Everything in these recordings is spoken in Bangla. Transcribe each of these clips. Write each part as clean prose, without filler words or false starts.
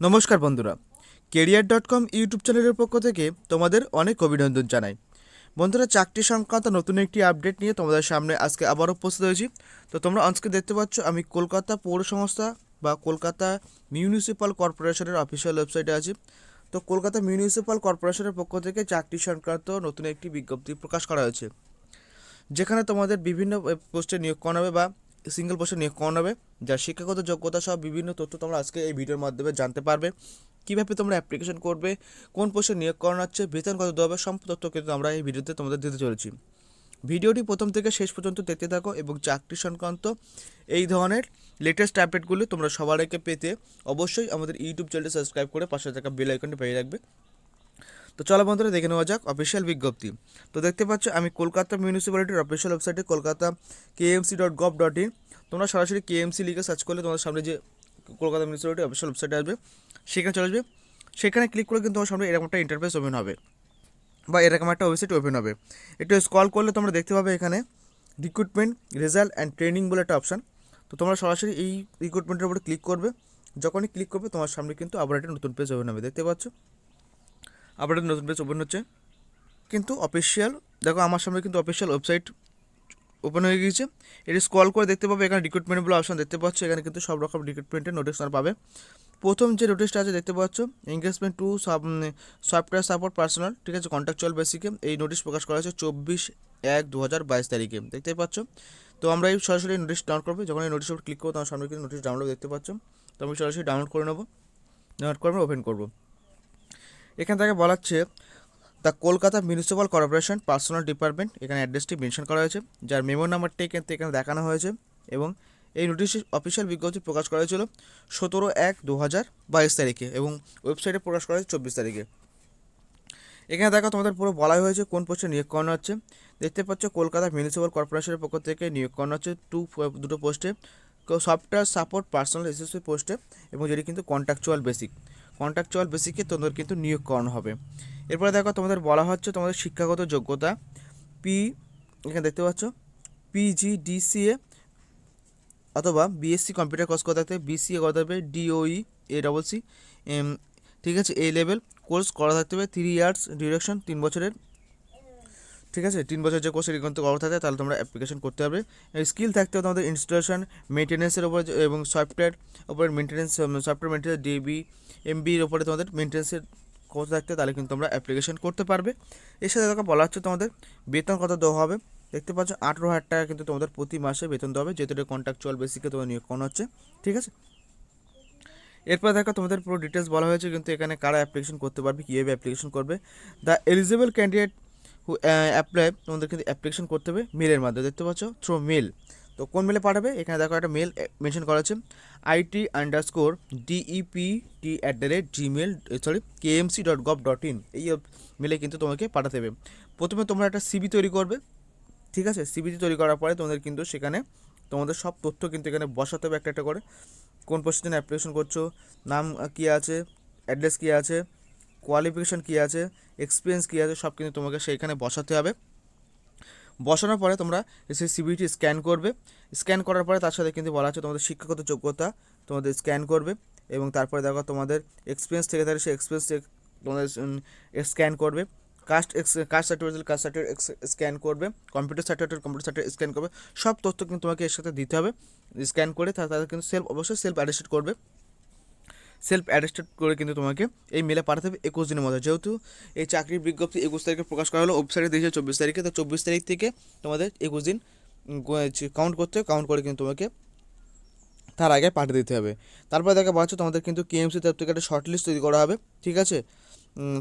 নমস্কার বন্ধুরা, career.com ইউটিউব চ্যানেলের পক্ষ থেকে তোমাদের অনেক অভিনন্দন জানাই। বন্ধুরা, চাকরি সংক্রান্ত নতুন একটি আপডেট নিয়ে তোমাদের সামনে আজকে আবারও উপস্থিত হয়েছি। তো তোমরা আজকে দেখতে পাচ্ছ আমি কলকাতা পৌর সংস্থা বা কলকাতা মিউনিসিপ্যাল কর্পোরেশনের অফিসিয়াল ওয়েবসাইটে আছি। তো কলকাতা মিউনিসিপ্যাল কর্পোরেশনের পক্ষ থেকে চাকরি সংক্রান্ত নতুন একটি বিজ্ঞপ্তি প্রকাশ করা হয়েছে, যেখানে তোমাদের বিভিন্ন পোস্টে নিয়োগ করানো হবে বা সিঙ্গেল পোস্টে নিয়োগ করানো হবে, যার শিক্ষাগত যোগ্যতা সহ বিভিন্ন তথ্য তোমরা আজকে এই ভিডিওর মাধ্যমে জানতে পারবে। কীভাবে তোমরা অ্যাপ্লিকেশন করবে, কোন পোস্টে নিয়োগ করানো হচ্ছে, বেতন কত দেওয়া হবে, সম্পূর্ণ তথ্য কিন্তু আমরা এই ভিডিওতে তোমাদের দিতে চলেছি। ভিডিওটি প্রথম থেকে শেষ পর্যন্ত দেখতে থাকো এবং চাকরি সংক্রান্ত এই ধরনের লেটেস্ট আপডেটগুলি তোমরা সবার আগে পেতে অবশ্যই আমাদের ইউটিউব চ্যানেলটি সাবস্ক্রাইব করে পাশে থাকা বেল আইকনটি পেয়ে রাখবে। তো চলো বন্ধুরা, দেখে নেওয়া যাক অফিসিয়াল বিজ্ঞপ্তি। তো দেখতে পাচ্ছ আমি কলকাতা মিউনিসিপ্যালিটির অফিসিয়াল ওয়েবসাইটে কলকাতা kmc.gov.in, তোমরা সরাসরি কেএমসি লিখে সার্চ করলে তোমাদের সামনে যে কলকাতা মিউনিসিপ্যালিটির অফিসিয়াল ওয়েবসাইটে আসবে, সেখানে চলে আসবে। সেখানে ক্লিক করে কিন্তু তোমার সামনে এরকম একটা ইন্টারফেস ওপেন হবে বা এরকম একটা ওয়েবসাইট ওপেন হবে। একটু স্ক্রল করলে তোমরা দেখতে পাবে এখানে রিক্রুটমেন্ট, রেজাল্ট অ্যান্ড ট্রেনিং বলে একটা অপশান। তো তোমরা সরাসরি এই রিক্রুটমেন্টের উপরে ক্লিক করবে। যখনই ক্লিক করবে তোমার সামনে কিন্তু আবার একটা নতুন পেজ ওপেন হবে, দেখতে পাচ্ছ আবার একটা নতুন পেজ ওপেন হচ্ছে। কিন্তু অফিসিয়াল, দেখো আমার সামনে কিন্তু অফিসিয়াল ওয়েবসাইট ওপেন হয়ে গিয়েছে। এটি স্ক্রল করে দেখতে পাবে এখানে রিক্রুটমেন্ট বলে অপশন দেখতে পাচ্ছ। এখানে কিন্তু সব রকম রিক্রুটমেন্টের নোটিশ তোমরা পাবে। প্রথম যে নোটিশটা আছে দেখতে পাচ্ছ, engagement to software support personal, ঠিক আছে, কন্ট্রাকচুয়াল বেসিকে এই নোটিশ প্রকাশ করা হয়েছে 24/1/2022 তারিখে, দেখতেই পাচ্ছ। তো আমরা এই সরাসরি নোটিশ ডাউনলোড করবো। যখন এই নোটিশের উপর ক্লিক করবো তোমার সামনে কিন্তু নোটিশ ডাউনলোড দেখতে পাচ্ছ। তো আমি সরাসরি ডাউনলোড করে নেবো, ডাউনলোড করে ওপেন করবো। এখান থেকে বলা হচ্ছে the Kolkata municipal corporation personal department, এখানে অ্যাড্রেসটি মেনশন করা হয়েছে, যার মেমো নাম্বারটি কিন্তু এখানে দেখানো হয়েছে। এবং এই নোটিশ অফিসিয়াল বিজ্ঞপ্তি প্রকাশ করা হয়েছিল 17/1/2022 তারিখে এবং ওয়েবসাইটে প্রকাশ করা হয়েছে 24 তারিখে। এখানে দেখো তোমাদের পুরো বলা হয়েছে কোন পোস্টে নিয়োগ করানো হচ্ছে। দেখতে পাচ্ছ কলকাতা মিউনিসিপ্যাল কর্পোরেশনের পক্ষ থেকে নিয়োগ করানো হচ্ছে দুটো পোস্টে, সফটওয়্যার সাপোর্ট পার্সোনাল অ্যাসিস্ট্যান্ট পোস্টে, এবং যেটি কিন্তু কন্ট্রাকচুয়াল বেসিকে তোমাদের কিন্তু নিয়োগ করানো হবে। এরপরে দেখো তোমাদের বলা হচ্ছে তোমাদের শিক্ষাগত যোগ্যতা এখানে দেখতে পাচ্ছ PGDCA অথবা বিএসসি কম্পিউটার কোর্স করা থাকতে, বিসিএ করা থাকবে, DOE ACC, ঠিক আছে, A লেভেল কোর্স করা থাকতে হবে, 3 ইয়ার্স ডিউরেশন, 3 বছরের, ঠিক আছে, 3 বছর যে কোর্সের কিন্তু করা থাকে তাহলে তোমরা অ্যাপ্লিকেশন করতে হবে। স্কিল থাকতে হবে তোমাদের ইনস্টলেশন মেনটেন্যান্সের ওপরে এবং সফটওয়্যার ওপরে সফটওয়্যার মেনটেন্যান্স MBর ওপরে তোমাদের মেনটেন্যান্সের কোর্স থাকতে, তাহলে কিন্তু তোমরা অ্যাপ্লিকেশন করতে পারবে। এর সাথে দেখো বলা হচ্ছে তোমাদের বেতন কত দেওয়া হবে। দেখতে পাচ্ছ 18,000 টাকা কিন্তু তোমাদের প্রতি মাসে বেতন দেওয়া হবে, যেহেতু এটা কন্ট্রাকচুয়াল বেসিকে তোমাদের নিয়োগ করানো হচ্ছে, ঠিক আছে। এরপর দেখো তোমাদের পুরো ডিটেলস বলা হয়েছে কিন্তু এখানে কারা অ্যাপ্লিকেশন করতে পারবে, কীভাবে অ্যাপ্লিকেশন করবে। The eligible candidate who apply, তোমাদের কিন্তু অ্যাপ্লিকেশন করতে হবে মেলের মাধ্যমে, দেখতে পাচ্ছ থ্রু মেল। তো কোন মেলে পাঠাবে, এখানে দেখো একটা মেল মেনশন করা আছে, IT_DEPT@kmc.gov.in, এই মেলে কিন্তু তোমাকে পাঠাতে হবে। প্রথমে তোমরা একটা সিভি তৈরি করবে, ঠিক আছে। সিভিটি তৈরি করার পরে তোমাদের কিন্তু সেখানে তোমাদের সব তথ্য কিন্তু এখানে বসাতে হবে একটা একটা করে। কোন পোস্টের জন্য অ্যাপ্লিকেশন করছো, নাম কী আছে, অ্যাড্রেস কী আছে, কোয়ালিফিকেশান কী আছে, এক্সপিরিয়েন্স কী আছে, সব কিন্তু তোমাকে সেইখানে বসাতে হবে। বসানোর পরে তোমরা সেই সিভিটি স্ক্যান করবে। স্ক্যান করার পরে তার সাথে কিন্তু বলা আছে তোমাদের শিক্ষাগত যোগ্যতা তোমাদের স্ক্যান করবে, এবং তারপরে দেখো তোমাদের এক্সপিরিয়েন্স থেকে থাকে সেই এক্সপিরিয়েন্স তোমাদের স্ক্যান করবে। কাস্ট সার্টিফিকেট স্ক্যান করবে, কম্পিউটার সার্টিফিকেট স্ক্যান করবে। সব তথ্য কিন্তু তোমাকে এর সাথে দিতে হবে। স্ক্যান করে তাদের কিন্তু অবশ্যই সেলফ অ্যাটেস্টেড করবে। সেলফ অ্যাটেস্টেড করে কিন্তু তোমাকে এই মেলে পাঠাতে হবে 21 দিনের মধ্যে। যেহেতু এই চাকরির বিজ্ঞপ্তি 21 তারিখে প্রকাশ করা হলো, ওয়েবসাইটে দিয়েছে 24 তারিখে, তো 24 তারিখ থেকে তোমাদের 21 দিন কাউন্ট করে কিন্তু তোমাকে তার আগে পাঠিয়ে দিতে হবে। তারপরে দেখা পাচ্ছ তোমাদের কিন্তু কেএমসি তরফ থেকে একটা শর্ট লিস্ট তৈরি করা হবে, ঠিক আছে।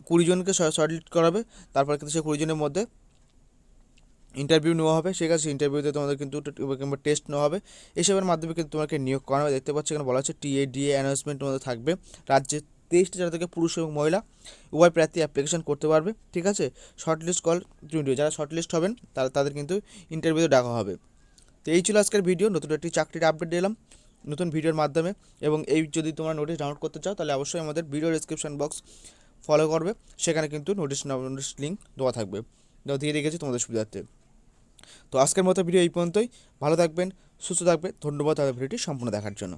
20 জনকে শর্ট লিস্ট করা হবে। তারপর কিন্তু সেই 20 জনের মধ্যে ইন্টারভিউ নেওয়া হবে, ঠিক আছে। ইন্টারভিউতে তোমাদের কিন্তু কিংবা টেস্ট নেওয়া হবে, এসবের মাধ্যমে কিন্তু তোমাকে নিয়োগ করা হবে। দেখতে পাচ্ছ এখানে বলা হচ্ছে TADA অ্যানাউন্সমেন্ট তোমাদের থাকবে। রাজ্যে 23টি জেলা থেকে পুরুষ এবং মহিলা উভয় প্রার্থী অ্যাপ্লিকেশন করতে পারবে, ঠিক আছে। শর্ট লিস্ট কল 20, যারা শর্ট লিস্ট হবেন তাদের কিন্তু ইন্টারভিউতে ডাকা হবে। তো এই ছিল আজকের ভিডিও, নতুন একটি চাকরির আপডেট দিলাম নতুন ভিডিওর মাধ্যমে। এবং এই যদি তোমরা নোটিশ ডাউনলোড করতে চাও তাহলে অবশ্যই আমাদের ভিডিও ডিসক্রিপশন বক্স ফলো করবে, সেখানে কিন্তু নোটিশ লিঙ্ক দেওয়া থাকবে, দিয়ে রেখেছি তোমাদের সুবিধার্থে। তো আজকের মতো ভিডিও এই পর্যন্তই। ভালো থাকবেন, সুস্থ থাকবে, ধন্যবাদ তাদের ভিডিওটি সম্পূর্ণ দেখার জন্য।